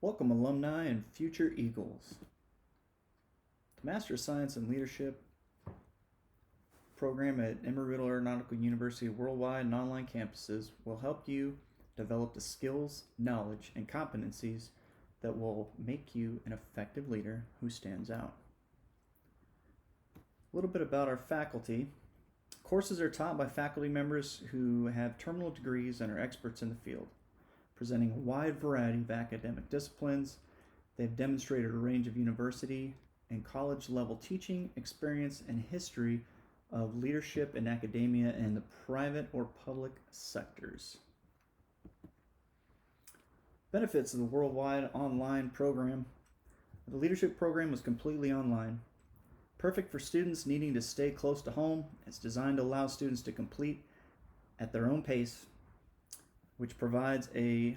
Welcome, alumni and future Eagles. The Master of Science in Leadership program at Embry-Riddle Aeronautical University worldwide and online campuses will help you develop the skills, knowledge, and competencies that will make you an effective leader who stands out. A little bit about our faculty. Courses are taught by faculty members who have terminal degrees and are experts in the field, presenting a wide variety of academic disciplines. They've demonstrated a range of university and college level teaching experience and history of leadership in academia and the private or public sectors. Benefits of the worldwide online program. The leadership program was completely online. Perfect for students needing to stay close to home. It's designed to allow students to complete at their own pace, which provides a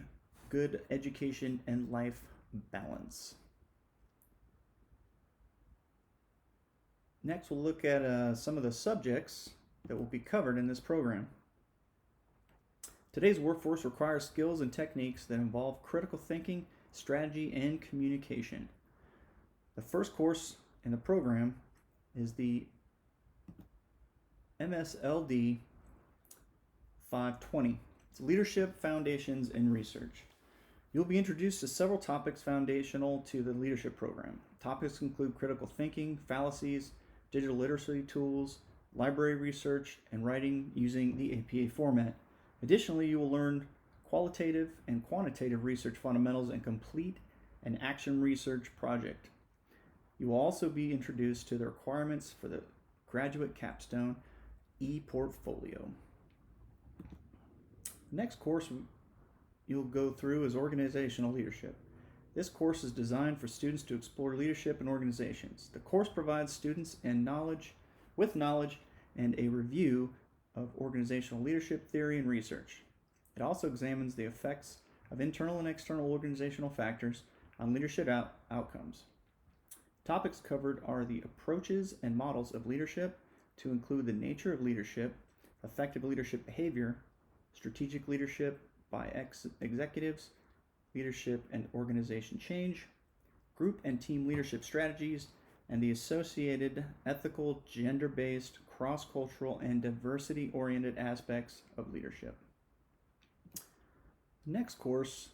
good education and life balance. Next, we'll look at some of the subjects that will be covered in this program. Today's workforce requires skills and techniques that involve critical thinking, strategy, and communication. The first course in the program is the MSLD 520. It's Leadership Foundations and Research. You'll be introduced to several topics foundational to the leadership program. Topics include critical thinking, fallacies, digital literacy tools, library research, and writing using the APA format. Additionally, you will learn qualitative and quantitative research fundamentals and complete an action research project. You will also be introduced to the requirements for the graduate capstone e-portfolio. Next course you'll go through is organizational leadership. This course is designed for students to explore leadership in organizations. The course provides students with knowledge and a review of organizational leadership theory and research. It also examines the effects of internal and external organizational factors on leadership outcomes. Topics covered are the approaches and models of leadership, to include the nature of leadership, effective leadership behavior, strategic leadership by executives, leadership and organization change, group and team leadership strategies, and the associated ethical, gender-based, cross-cultural, and diversity-oriented aspects of leadership. The next course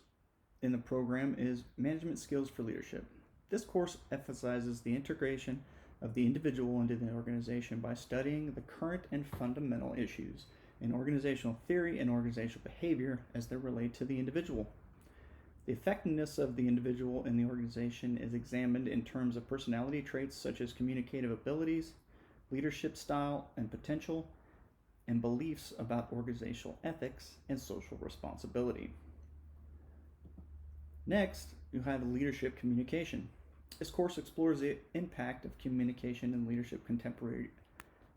in the program is Management Skills for Leadership. This course emphasizes the integration of the individual into the organization by studying the current and fundamental issues in organizational theory and organizational behavior as they relate to the individual. The effectiveness of the individual in the organization is examined in terms of personality traits such as communicative abilities, leadership style and potential, and beliefs about organizational ethics and social responsibility. Next, you have leadership communication. This course explores the impact of communication in leadership contemporary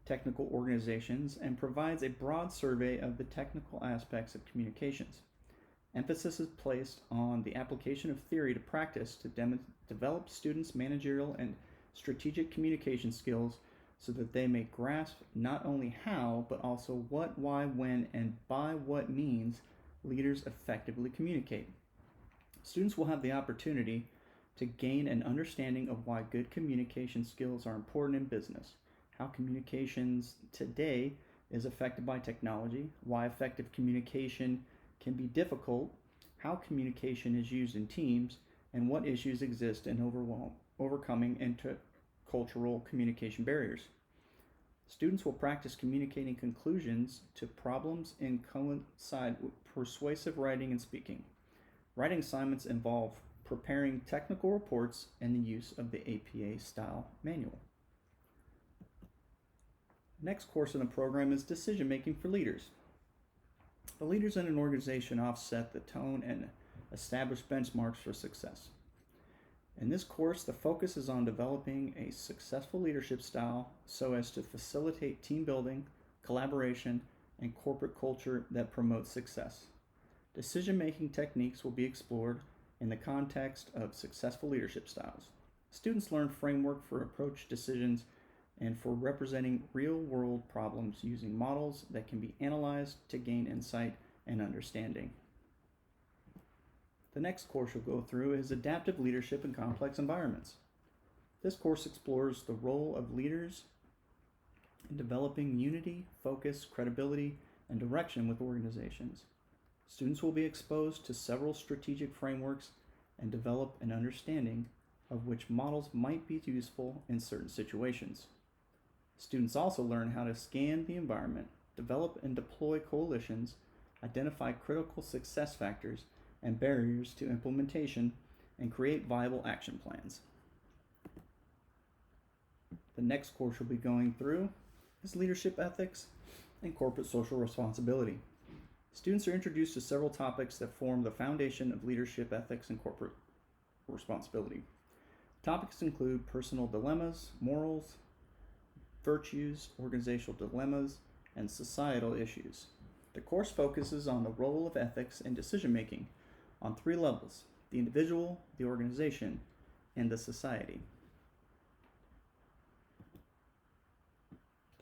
technical organizations and provides a broad survey of the technical aspects of communications. Emphasis is placed on the application of theory to practice to develop students' managerial and strategic communication skills so that they may grasp not only how, but also what, why, when, and by what means leaders effectively communicate. Students will have the opportunity to gain an understanding of why good communication skills are important in business, how communications today is affected by technology, why effective communication can be difficult, how communication is used in teams, and what issues exist in overcoming intercultural communication barriers. Students will practice communicating conclusions to problems and coincide with persuasive writing and speaking. Writing assignments involve preparing technical reports and the use of the APA style manual. Next course in the program is Decision Making for Leaders. The leaders in an organization offset the tone and establish benchmarks for success. In this course, the focus is on developing a successful leadership style so as to facilitate team building, collaboration, and corporate culture that promotes success. Decision-making techniques will be explored in the context of successful leadership styles. Students learn framework for approach decisions and for representing real-world problems using models that can be analyzed to gain insight and understanding. The next course you'll go through is Adaptive Leadership in Complex Environments. This course explores the role of leaders in developing unity, focus, credibility, and direction with organizations. Students will be exposed to several strategic frameworks and develop an understanding of which models might be useful in certain situations. Students also learn how to scan the environment, develop and deploy coalitions, identify critical success factors and barriers to implementation, and create viable action plans. The next course we'll be going through is Leadership Ethics and Corporate Social Responsibility. Students are introduced to several topics that form the foundation of leadership ethics and corporate responsibility. Topics include personal dilemmas, morals, virtues, organizational dilemmas, and societal issues. The course focuses on the role of ethics in decision-making on 3 levels: the individual, the organization, and the society.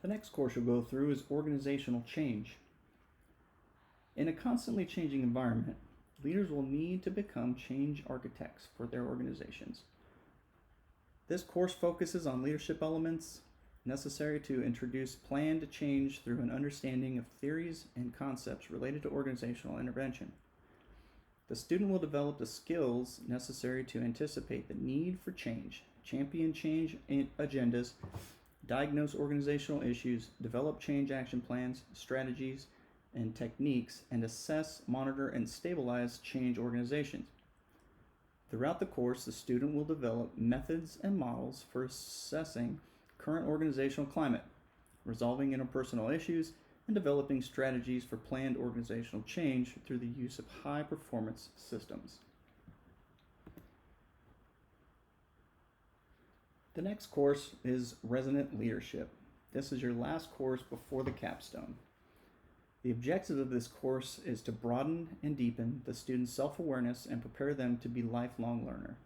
The next course you'll go through is Organizational Change. In a constantly changing environment, leaders will need to become change architects for their organizations. This course focuses on leadership elements necessary to introduce planned change through an understanding of theories and concepts related to organizational intervention. The student will develop the skills necessary to anticipate the need for change, champion change agendas, diagnose organizational issues, develop change action plans, strategies, and techniques, and assess, monitor, and stabilize change organizations. Throughout the course, the student will develop methods and models for assessing current organizational climate, resolving interpersonal issues, and developing strategies for planned organizational change through the use of high-performance systems. The next course is Resident Leadership. This is your last course before the capstone. The objective of this course is to broaden and deepen the student's self-awareness and prepare them to be lifelong learner.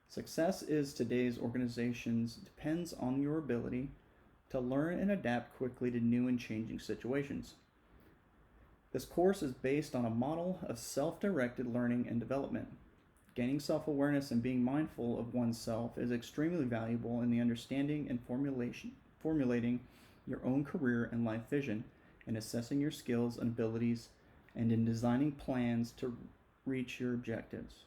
Success is today's organizations depends on your ability to learn and adapt quickly to new and changing situations. This course is based on a model of self-directed learning and development. Gaining self-awareness and being mindful of oneself is extremely valuable in the understanding and formulating your own career and life vision, in assessing your skills and abilities, and in designing plans to reach your objectives.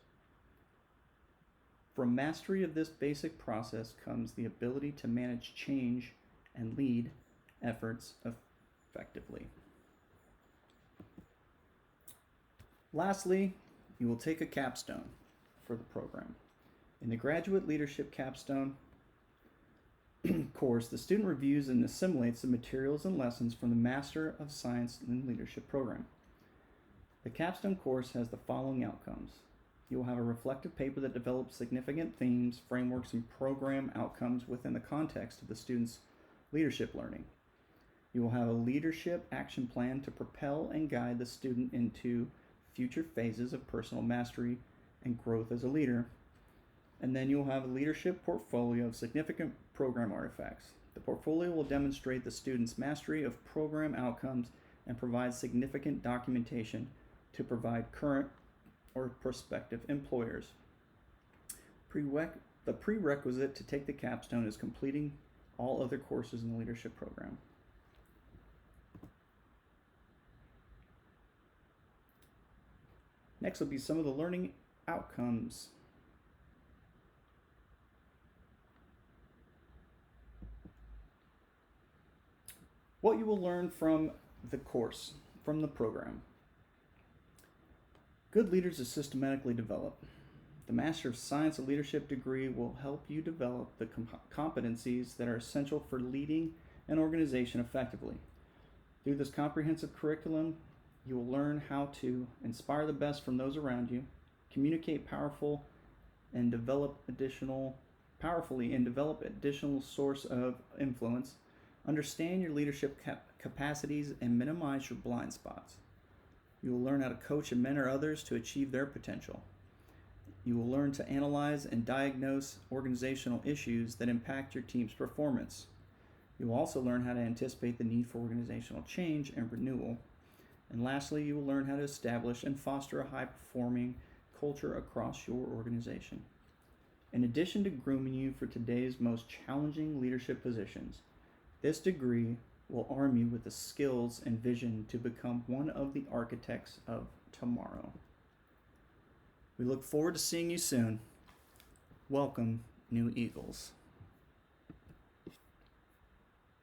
From mastery of this basic process comes the ability to manage change and lead efforts effectively. Lastly, you will take a capstone for the program. In the Graduate Leadership Capstone course, the student reviews and assimilates the materials and lessons from the Master of Science in Leadership program. The capstone course has the following outcomes. You will have a reflective paper that develops significant themes, frameworks, and program outcomes within the context of the student's leadership learning. You will have a leadership action plan to propel and guide the student into future phases of personal mastery and growth as a leader. And then you'll have a leadership portfolio of significant program artifacts. The portfolio will demonstrate the student's mastery of program outcomes and provide significant documentation to provide current or prospective employers. The prerequisite to take the capstone is completing all other courses in the leadership program. Next will be some of the learning outcomes. What you will learn from the course, from the program. Good leaders are systematically developed. The Master of Science of Leadership degree will help you develop the competencies that are essential for leading an organization effectively. Through this comprehensive curriculum, you will learn how to inspire the best from those around you, communicate powerfully and develop additional source of influence, understand your leadership capacities, and minimize your blind spots. You will learn how to coach and mentor others to achieve their potential. You will learn to analyze and diagnose organizational issues that impact your team's performance. You will also learn how to anticipate the need for organizational change and renewal. And lastly, you will learn how to establish and foster a high-performing culture across your organization. In addition to grooming you for today's most challenging leadership positions, this degree will arm you with the skills and vision to become one of the architects of tomorrow. We look forward to seeing you soon. Welcome, New Eagles.